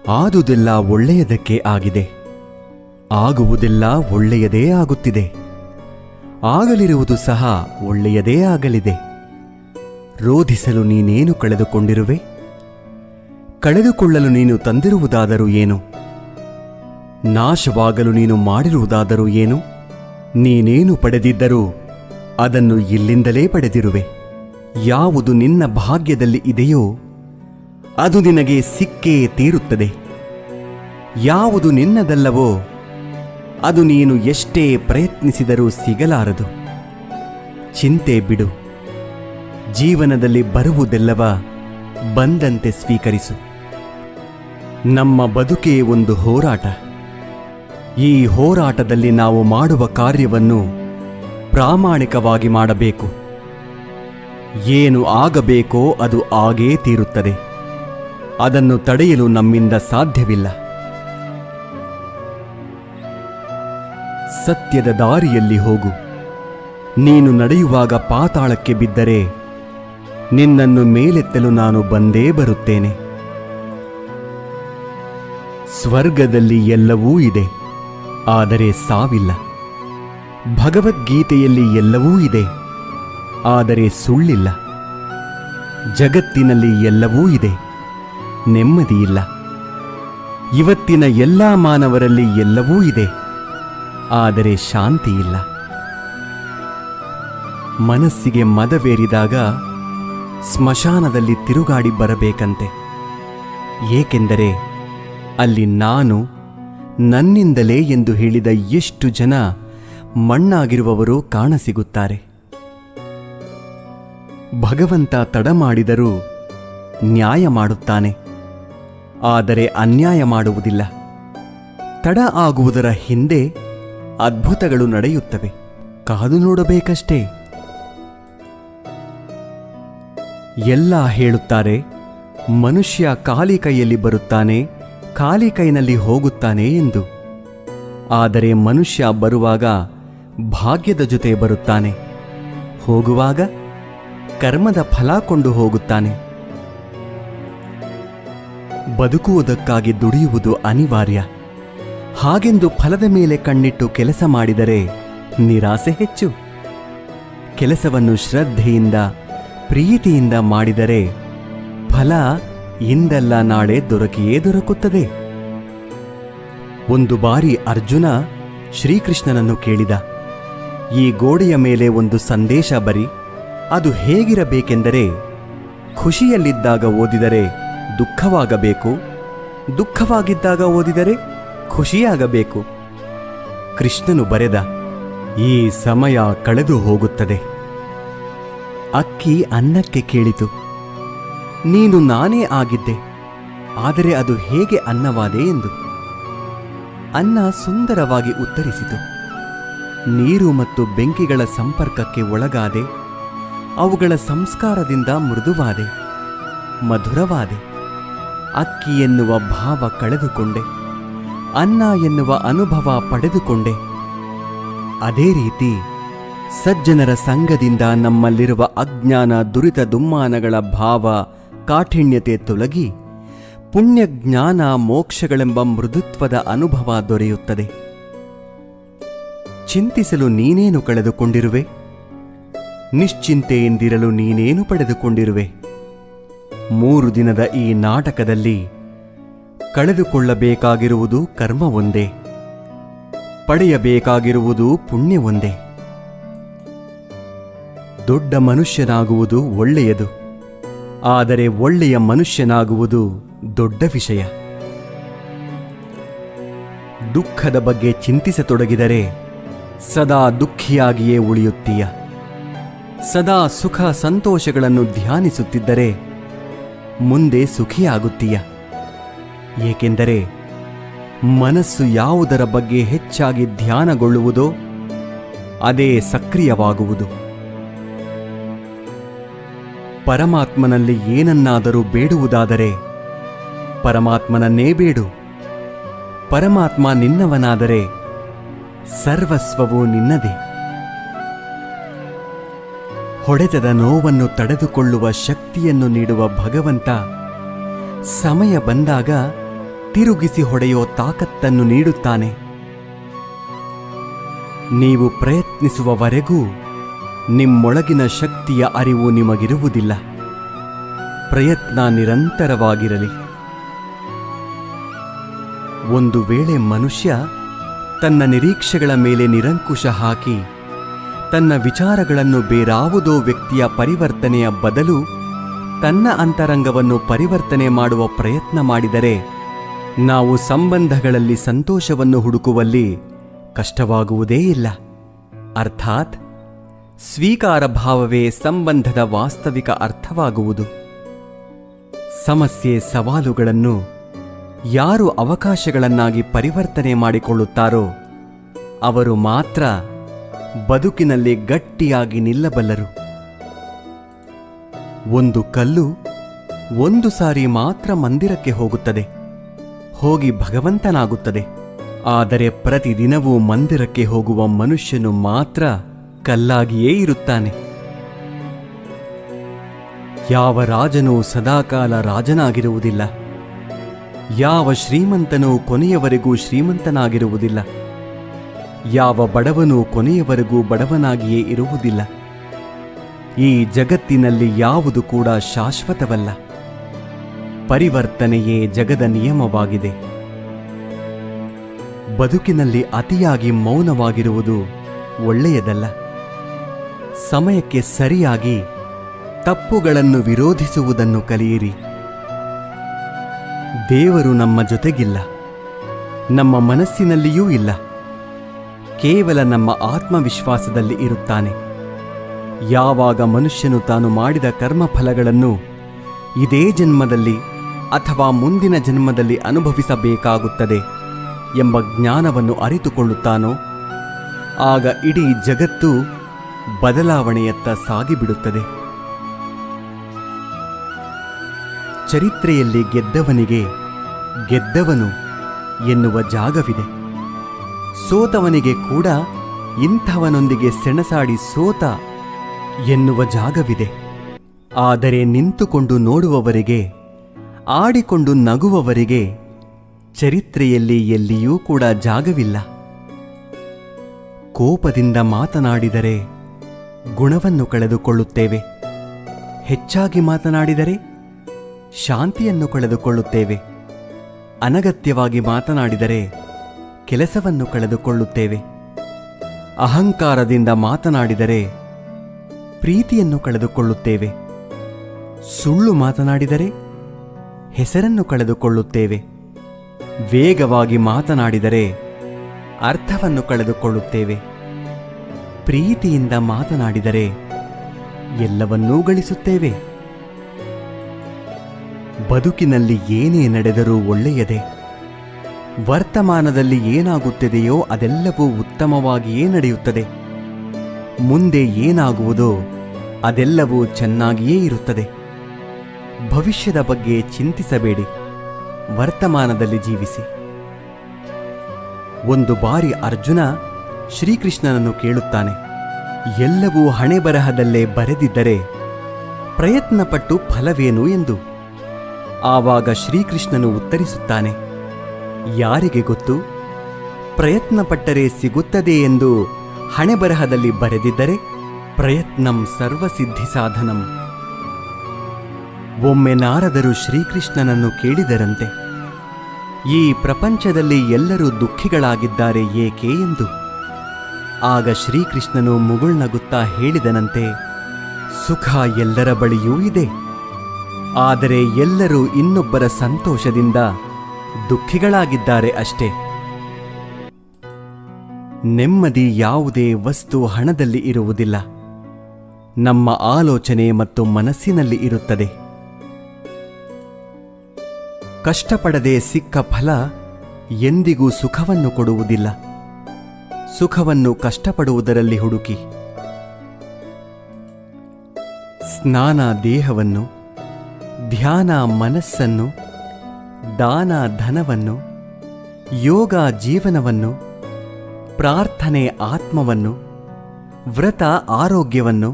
ಆದುದೆಲ್ಲ ಒಳ್ಳೆಯದಕ್ಕೆ ಆಗಿದೆ, ಆಗುವುದೆಲ್ಲ ಒಳ್ಳೆಯದೇ ಆಗುತ್ತಿದೆ, ಆಗಲಿರುವುದು ಸಹ ಒಳ್ಳೆಯದೇ ಆಗಲಿದೆ. ರೋಧಿಸಲು ನೀನೇನು ಕಳೆದುಕೊಂಡಿರುವೆ? ಕಳೆದುಕೊಳ್ಳಲು ನೀನು ತಂದಿರುವುದಾದರೂ ಏನು? ನಾಶವಾಗಲು ನೀನು ಮಾಡಿರುವುದಾದರೂ ಏನು? ನೀನೇನು ಪಡೆದಿದ್ದರೂ ಅದನ್ನು ಇಲ್ಲಿಂದಲೇ ಪಡೆದಿರುವೆ. ಯಾವುದು ನಿನ್ನ ಭಾಗ್ಯದಲ್ಲಿ ಇದೆಯೋ ಅದು ನಿನಗೆ ಸಿಕ್ಕೇ ತೀರುತ್ತದೆ. ಯಾವುದು ನಿನ್ನದಲ್ಲವೋ ಅದು ನೀನು ಎಷ್ಟೇ ಪ್ರಯತ್ನಿಸಿದರೂ ಸಿಗಲಾರದು. ಚಿಂತೆ ಬಿಡು. ಜೀವನದಲ್ಲಿ ಬರುವುದೆಲ್ಲವ ಬಂದಂತೆ ಸ್ವೀಕರಿಸು. ನಮ್ಮ ಬದುಕೇ ಒಂದು ಹೋರಾಟ. ಈ ಹೋರಾಟದಲ್ಲಿ ನಾವು ಮಾಡುವ ಕಾರ್ಯವನ್ನು ಪ್ರಾಮಾಣಿಕವಾಗಿ ಮಾಡಬೇಕು. ಏನು ಆಗಬೇಕೋ ಅದು ಆಗೇ ತೀರುತ್ತದೆ. ಅದನ್ನು ತಡೆಯಲು ನಮ್ಮಿಂದ ಸಾಧ್ಯವಿಲ್ಲ. ಸತ್ಯದ ದಾರಿಯಲ್ಲಿ ಹೋಗು. ನೀನು ನಡೆಯುವಾಗ ಪಾತಾಳಕ್ಕೆ ಬಿದ್ದರೆ ನಿನ್ನನ್ನು ಮೇಲೆತ್ತಲು ನಾನು ಬಂದೇ ಬರುತ್ತೇನೆ. ಸ್ವರ್ಗದಲ್ಲಿ ಎಲ್ಲವೂ ಇದೆ, ಆದರೆ ಸಾವಿಲ್ಲ. ಭಗವದ್ಗೀತೆಯಲ್ಲಿ ಎಲ್ಲವೂ ಇದೆ, ಆದರೆ ಸುಳ್ಳಿಲ್ಲ. ಜಗತ್ತಿನಲ್ಲಿ ಎಲ್ಲವೂ ಇದೆ, ನೆಮ್ಮದಿಯಿಲ್ಲ. ಇವತ್ತಿನ ಎಲ್ಲಾ ಮಾನವರಲ್ಲಿ ಎಲ್ಲವೂ ಇದೆ, ಆದರೆ ಶಾಂತಿಯಿಲ್ಲ. ಮನಸ್ಸಿಗೆ ಮದವೇರಿದಾಗ ಸ್ಮಶಾನದಲ್ಲಿ ತಿರುಗಾಡಿ ಬರಬೇಕಂತೆ. ಏಕೆಂದರೆ ಅಲ್ಲಿ ನಾನು ನನ್ನಿಂದಲೇ ಎಂದು ಹೇಳಿದ ಎಷ್ಟು ಜನ ಮಣ್ಣಾಗಿರುವವರು ಕಾಣಸಿಗುತ್ತಾರೆ. ಭಗವಂತ ತಡ ಮಾಡಿದರೂ ನ್ಯಾಯ ಮಾಡುತ್ತಾನೆ, ಆದರೆ ಅನ್ಯಾಯ ಮಾಡುವುದಿಲ್ಲ. ತಡ ಆಗುವುದರ ಹಿಂದೆ ಅದ್ಭುತಗಳು ನಡೆಯುತ್ತವೆ, ಕಾದು ನೋಡಬೇಕಷ್ಟೇ. ಎಲ್ಲ ಹೇಳುತ್ತಾರೆ, ಮನುಷ್ಯ ಖಾಲಿ ಕೈಯಲ್ಲಿ ಬರುತ್ತಾನೆ, ಖಾಲಿ ಕೈನಲ್ಲಿ ಹೋಗುತ್ತಾನೆ ಎಂದು. ಆದರೆ ಮನುಷ್ಯ ಬರುವಾಗ ಭಾಗ್ಯದ ಜೊತೆ ಬರುತ್ತಾನೆ, ಹೋಗುವಾಗ ಕರ್ಮದ ಫಲ ಕೊಂಡು ಹೋಗುತ್ತಾನೆ. ಬದುಕುವುದಕ್ಕಾಗಿ ದುಡಿಯುವುದು ಅನಿವಾರ್ಯ. ಹಾಗೆಂದು ಫಲದ ಮೇಲೆ ಕಣ್ಣಿಟ್ಟು ಕೆಲಸ ಮಾಡಿದರೆ ನಿರಾಸೆ ಹೆಚ್ಚು. ಕೆಲಸವನ್ನು ಶ್ರದ್ಧೆಯಿಂದ ಪ್ರೀತಿಯಿಂದ ಮಾಡಿದರೆ ಫಲ ಇಂದಲ್ಲ ನಾಳೆ ದೊರಕಿಯೇ ದೊರಕುತ್ತದೆ. ಒಂದು ಬಾರಿ ಅರ್ಜುನ ಶ್ರೀಕೃಷ್ಣನನ್ನು ಕೇಳಿದ, ಈ ಗೋಡೆಯ ಮೇಲೆ ಒಂದು ಸಂದೇಶ ಬರಿ. ಅದು ಹೇಗಿರಬೇಕೆಂದರೆ, ಖುಷಿಯಲ್ಲಿದ್ದಾಗ ಓದಿದರೆ ದುಃಖವಾಗಬೇಕು, ದುಃಖವಾಗಿದ್ದಾಗ ಓದಿದರೆ ಖುಷಿಯಾಗಬೇಕು. ಕೃಷ್ಣನು ಬರೆದ, ಈ ಸಮಯ ಕಳೆದು ಹೋಗುತ್ತದೆ. ಅಕ್ಕಿ ಅನ್ನಕ್ಕೆ ಕೇಳಿತು, ನೀನು ನಾನೇ ಆಗಿದ್ದೆ, ಆದರೆ ಅದು ಹೇಗೆ ಅನ್ನವಾದೆ ಎಂದು. ಅನ್ನ ಸುಂದರವಾಗಿ ಉತ್ತರಿಸಿತು, ನೀರು ಮತ್ತು ಬೆಂಕಿಗಳ ಸಂಪರ್ಕಕ್ಕೆ ಒಳಗಾದೆ, ಅವುಗಳ ಸಂಸ್ಕಾರದಿಂದ ಮೃದುವಾದೆ, ಮಧುರವಾದೆ. ಅಕ್ಕಿ ಎನ್ನುವ ಭಾವ ಕಳೆದುಕೊಂಡೆ, ಅನ್ನ ಎನ್ನುವ ಅನುಭವ ಪಡೆದುಕೊಂಡೆ. ಅದೇ ರೀತಿ ಸಜ್ಜನರ ಸಂಗದಿಂದ ನಮ್ಮಲ್ಲಿರುವ ಅಜ್ಞಾನ, ದುರಿತ, ದುಮ್ಮಾನಗಳ ಭಾವ, ಕಾಠಿಣ್ಯತೆ ತೊಲಗಿ ಪುಣ್ಯ, ಜ್ಞಾನ, ಮೋಕ್ಷಗಳೆಂಬ ಮೃದುತ್ವದ ಅನುಭವ ದೊರೆಯುತ್ತದೆ. ಚಿಂತಿಸಲು ನೀನೇನು ಕಳೆದುಕೊಂಡಿರುವೆ? ನಿಶ್ಚಿಂತೆಯಿಂದಿರಲು ನೀನೇನು ಪಡೆದುಕೊಂಡಿರುವೆ? 3 ದಿನದ ಈ ನಾಟಕದಲ್ಲಿ ಕಳೆದುಕೊಳ್ಳಬೇಕಾಗಿರುವುದು ಕರ್ಮ ಒಂದೇ, ಪಡೆಯಬೇಕಾಗಿರುವುದು ಪುಣ್ಯ ಒಂದೇ. ದೊಡ್ಡ ಮನುಷ್ಯನಾಗುವುದು ಒಳ್ಳೆಯದು, ಆದರೆ ಒಳ್ಳೆಯ ಮನುಷ್ಯನಾಗುವುದು ದೊಡ್ಡ ವಿಷಯ. ದುಃಖದ ಬಗ್ಗೆ ಚಿಂತಿಸತೊಡಗಿದರೆ ಸದಾ ದುಃಖಿಯಾಗಿಯೇ ಉಳಿಯುತ್ತೀಯ. ಸದಾ ಸುಖ ಸಂತೋಷಗಳನ್ನು ಧ್ಯಾನಿಸುತ್ತಿದ್ದರೆ ಮುಂದೆ ಸುಖಿಯಾಗುತ್ತೀಯ. ಏಕೆಂದರೆ ಮನಸ್ಸು ಯಾವುದರ ಬಗ್ಗೆ ಹೆಚ್ಚಾಗಿ ಧ್ಯಾನಗೊಳ್ಳುವುದೋ ಅದೇ ಸಕ್ರಿಯವಾಗುವುದು. ಪರಮಾತ್ಮನಲ್ಲಿ ಏನನ್ನಾದರೂ ಬೇಡುವುದಾದರೆ ಪರಮಾತ್ಮನನ್ನೇ ಬೇಡು. ಪರಮಾತ್ಮ ನಿನ್ನವನಾದರೆ ಸರ್ವಸ್ವವೂ ನಿನ್ನದೇ. ಹೊಡೆತದ ನೋವನ್ನು ತಡೆದುಕೊಳ್ಳುವ ಶಕ್ತಿಯನ್ನು ನೀಡುವ ಭಗವಂತ ಸಮಯ ಬಂದಾಗ ತಿರುಗಿಸಿ ಹೊಡೆಯೋ ತಾಕತ್ತನ್ನು ನೀಡುತ್ತಾನೆ. ನೀವು ಪ್ರಯತ್ನಿಸುವವರೆಗೂ ನಿಮ್ಮೊಳಗಿನ ಶಕ್ತಿಯ ಅರಿವು ನಿಮಗಿರುವುದಿಲ್ಲ. ಪ್ರಯತ್ನ ನಿರಂತರವಾಗಿರಲಿ. ಒಂದು ವೇಳೆ ಮನುಷ್ಯ ತನ್ನ ನಿರೀಕ್ಷೆಗಳ ಮೇಲೆ ನಿರಂಕುಶ ಹಾಕಿ ತನ್ನ ವಿಚಾರಗಳನ್ನು ಬೇರಾವುದೋ ವ್ಯಕ್ತಿಯ ಪರಿವರ್ತನೆಯ ಬದಲು ತನ್ನ ಅಂತರಂಗವನ್ನು ಪರಿವರ್ತನೆ ಮಾಡುವ ಪ್ರಯತ್ನ ಮಾಡಿದರೆ ನಾವು ಸಂಬಂಧಗಳಲ್ಲಿ ಸಂತೋಷವನ್ನು ಹುಡುಕುವಲ್ಲಿ ಕಷ್ಟವಾಗುವುದೇ ಇಲ್ಲ. ಅರ್ಥಾತ್ ಸ್ವೀಕಾರ ಭಾವವೇ ಸಂಬಂಧದ ವಾಸ್ತವಿಕ ಅರ್ಥವಾಗುವುದು. ಸಮಸ್ಯೆ ಸವಾಲುಗಳನ್ನು ಯಾರು ಅವಕಾಶಗಳನ್ನಾಗಿ ಪರಿವರ್ತನೆ ಮಾಡಿಕೊಳ್ಳುತ್ತಾರೋ ಅವರು ಮಾತ್ರ ಬದುಕಿನಲ್ಲಿ ಗಟ್ಟಿಯಾಗಿ ನಿಲ್ಲಬಲ್ಲರು. ಒಂದು ಕಲ್ಲು ಒಂದು ಸಾರಿ ಮಾತ್ರ ಮಂದಿರಕ್ಕೆ ಹೋಗುತ್ತದೆ, ಹೋಗಿ ಭಗವಂತನಾಗುತ್ತದೆ. ಆದರೆ ಪ್ರತಿದಿನವೂ ಮಂದಿರಕ್ಕೆ ಹೋಗುವ ಮನುಷ್ಯನು ಮಾತ್ರ ಕಲ್ಲಾಗಿಯೇ ಇರುತ್ತಾನೆ. ಯಾವ ರಾಜನೂ ಸದಾಕಾಲ ರಾಜನಾಗಿರುವುದಿಲ್ಲ. ಯಾವ ಶ್ರೀಮಂತನೂ ಕೊನೆಯವರೆಗೂ ಶ್ರೀಮಂತನಾಗಿರುವುದಿಲ್ಲ. ಯಾವ ಬಡವನೂ ಕೊನೆಯವರೆಗೂ ಬಡವನಾಗಿಯೇ ಇರುವುದಿಲ್ಲ. ಈ ಜಗತ್ತಿನಲ್ಲಿ ಯಾವುದು ಕೂಡ ಶಾಶ್ವತವಲ್ಲ. ಪರಿವರ್ತನೆಯೇ ಜಗದ ನಿಯಮವಾಗಿದೆ. ಬದುಕಿನಲ್ಲಿ ಅತಿಯಾಗಿ ಮೌನವಾಗಿರುವುದು ಒಳ್ಳೆಯದಲ್ಲ. ಸಮಯಕ್ಕೆ ಸರಿಯಾಗಿ ತಪ್ಪುಗಳನ್ನು ವಿರೋಧಿಸುವುದನ್ನು ಕಲಿಯಿರಿ. ದೇವರು ನಮ್ಮ ಜೊತೆಗಿಲ್ಲ, ನಮ್ಮ ಮನಸ್ಸಿನಲ್ಲಿಯೂ ಇಲ್ಲ. ಕೇವಲ ನಮ್ಮ ಆತ್ಮವಿಶ್ವಾಸದಲ್ಲಿ ಇರುತ್ತಾನೆ. ಯಾವಾಗ ಮನುಷ್ಯನು ತಾನು ಮಾಡಿದ ಕರ್ಮಫಲಗಳನ್ನು ಇದೇ ಜನ್ಮದಲ್ಲಿ ಅಥವಾ ಮುಂದಿನ ಜನ್ಮದಲ್ಲಿ ಅನುಭವಿಸಬೇಕಾಗುತ್ತದೆ ಎಂಬ ಜ್ಞಾನವನ್ನು ಅರಿತುಕೊಳ್ಳುತ್ತಾನೋ ಆಗ ಇಡೀ ಜಗತ್ತು ಬದಲಾವಣೆಯತ್ತ ಸಾಗಿಬಿಡುತ್ತದೆ. ಚರಿತ್ರೆಯಲ್ಲಿ ಗೆದ್ದವನಿಗೆ ಗೆದ್ದವನು ಎನ್ನುವ ಜಾಗವಿದೆ. ಸೋತವನಿಗೆ ಕೂಡ ಇಂಥವನೊಂದಿಗೆ ಸೆಣಸಾಡಿ ಸೋತ ಎನ್ನುವ ಜಾಗವಿದೆ. ಆದರೆ ನಿಂತುಕೊಂಡು ನೋಡುವವರಿಗೆ, ಆಡಿಕೊಂಡು ನಗುವವರಿಗೆ ಚರಿತ್ರೆಯಲ್ಲಿ ಎಲ್ಲಿಯೂ ಕೂಡ ಜಾಗವಿಲ್ಲ. ಕೋಪದಿಂದ ಮಾತನಾಡಿದರೆ ಗುಣವನ್ನು ಕಳೆದುಕೊಳ್ಳುತ್ತೇವೆ. ಹೆಚ್ಚಾಗಿ ಮಾತನಾಡಿದರೆ ಶಾಂತಿಯನ್ನು ಕಳೆದುಕೊಳ್ಳುತ್ತೇವೆ. ಅನಗತ್ಯವಾಗಿ ಮಾತನಾಡಿದರೆ ಕೆಲಸವನ್ನು ಕಳೆದುಕೊಳ್ಳುತ್ತೇವೆ. ಅಹಂಕಾರದಿಂದ ಮಾತನಾಡಿದರೆ ಪ್ರೀತಿಯನ್ನು ಕಳೆದುಕೊಳ್ಳುತ್ತೇವೆ. ಸುಳ್ಳು ಮಾತನಾಡಿದರೆ ಹೆಸರನ್ನು ಕಳೆದುಕೊಳ್ಳುತ್ತೇವೆ. ವೇಗವಾಗಿ ಮಾತನಾಡಿದರೆ ಅರ್ಥವನ್ನು ಕಳೆದುಕೊಳ್ಳುತ್ತೇವೆ. ಪ್ರೀತಿಯಿಂದ ಮಾತನಾಡಿದರೆ ಎಲ್ಲವನ್ನೂ ಗಳಿಸುತ್ತೇವೆ. ಬದುಕಿನಲ್ಲಿ ಏನೇ ನಡೆದರೂ ಒಳ್ಳೆಯದೇ. ವರ್ತಮಾನದಲ್ಲಿ ಏನಾಗುತ್ತಿದೆಯೋ ಅದೆಲ್ಲವೂ ಉತ್ತಮವಾಗಿಯೇ ನಡೆಯುತ್ತದೆ. ಮುಂದೆ ಏನಾಗುವುದೋ ಅದೆಲ್ಲವೂ ಚೆನ್ನಾಗಿಯೇ ಇರುತ್ತದೆ. ಭವಿಷ್ಯದ ಬಗ್ಗೆ ಚಿಂತಿಸಬೇಡಿ, ವರ್ತಮಾನದಲ್ಲಿ ಜೀವಿಸಿ. ಒಂದು ಬಾರಿ ಅರ್ಜುನ ಶ್ರೀಕೃಷ್ಣನನ್ನು ಕೇಳುತ್ತಾನೆ, ಎಲ್ಲವೂ ಹಣೆಬರಹದಲ್ಲೇ ಬರೆದಿದ್ದರೆ ಪ್ರಯತ್ನಪಟ್ಟು ಫಲವೇನು ಎಂದು. ಆವಾಗ ಶ್ರೀಕೃಷ್ಣನು ಉತ್ತರಿಸುತ್ತಾನೆ, ಯಾರಿಗೆ ಗೊತ್ತು, ಪ್ರಯತ್ನಪಟ್ಟರೆ ಸಿಗುತ್ತದೆ ಎಂದು ಹಣೆಬರಹದಲ್ಲಿ ಬರೆದಿದ್ದರೆ ಪ್ರಯತ್ನಂ ಸರ್ವಸಿದ್ಧಿ ಸಾಧನಂ. ಒಮ್ಮೆ ನಾರದರು ಶ್ರೀಕೃಷ್ಣನನ್ನು ಕೇಳಿದರಂತೆ, ಈ ಪ್ರಪಂಚದಲ್ಲಿ ಎಲ್ಲರೂ ದುಃಖಿಗಳಾಗಿದ್ದಾರೆ ಏಕೆ ಎಂದು. ಆಗ ಶ್ರೀಕೃಷ್ಣನು ಮುಗುಳ್ನಗುತ್ತಾ ಹೇಳಿದನಂತೆ, ಸುಖ ಎಲ್ಲರ ಬಳಿಯೂ ಇದೆ, ಆದರೆ ಎಲ್ಲರೂ ಇನ್ನೊಬ್ಬರ ಸಂತೋಷದಿಂದ ದುಃಖಿಗಳಾಗಿದ್ದಾರೆ ಅಷ್ಟೇ. ನೆಮ್ಮದಿ ಯಾವುದೇ ವಸ್ತು ಹಣದಲ್ಲಿ ಇರುವುದಿಲ್ಲ, ನಮ್ಮ ಆಲೋಚನೆ ಮತ್ತು ಮನಸ್ಸಿನಲ್ಲಿ ಇರುತ್ತದೆ. ಕಷ್ಟಪಡದೆ ಸಿಕ್ಕ ಫಲ ಎಂದಿಗೂ ಸುಖವನ್ನು ಕೊಡುವುದಿಲ್ಲ. ಸುಖವನ್ನು ಕಷ್ಟಪಡುವುದರಲ್ಲಿ ಹುಡುಕಿ. ಸ್ನಾನ ದೇಹವನ್ನು, ಧ್ಯಾನ ಮನಸ್ಸನ್ನು, ದಾನ ಧನವನ್ನು, ಯೋಗ ಜೀವನವನ್ನು, ಪ್ರಾರ್ಥನೆ ಆತ್ಮವನ್ನು, ವ್ರತ ಆರೋಗ್ಯವನ್ನು,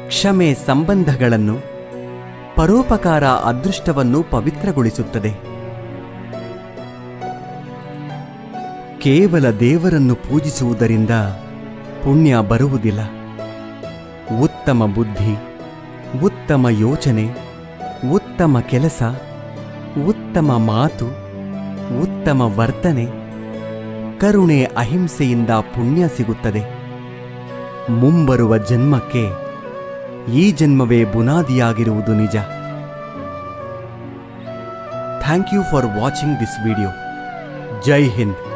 ಕ್ಷಮೆ ಸಂಬಂಧಗಳನ್ನು, ಪರೋಪಕಾರ ಅದೃಷ್ಟವನ್ನು ಪವಿತ್ರಗೊಳಿಸುತ್ತದೆ. ಕೇವಲ ದೇವರನ್ನು ಪೂಜಿಸುವುದರಿಂದ ಪುಣ್ಯ ಬರುವುದಿಲ್ಲ. ಉತ್ತಮ ಬುದ್ಧಿ, ಉತ್ತಮ ಯೋಚನೆ, ಉತ್ತಮ ಕೆಲಸ, ಉತ್ತಮ ಮಾತು, ಉತ್ತಮ ವರ್ತನೆ, ಕರುಣೆ, ಅಹಿಂಸೆಯಿಂದ ಪುಣ್ಯ ಸಿಗುತ್ತದೆ. ಮುಂಬರುವ ಜನ್ಮಕ್ಕೆ ಈ ಜನ್ಮವೇ ಬುನಾದಿಯಾಗಿರುವುದು ನಿಜ. Thank you for watching this video. ಜೈ ಹಿಂದ್.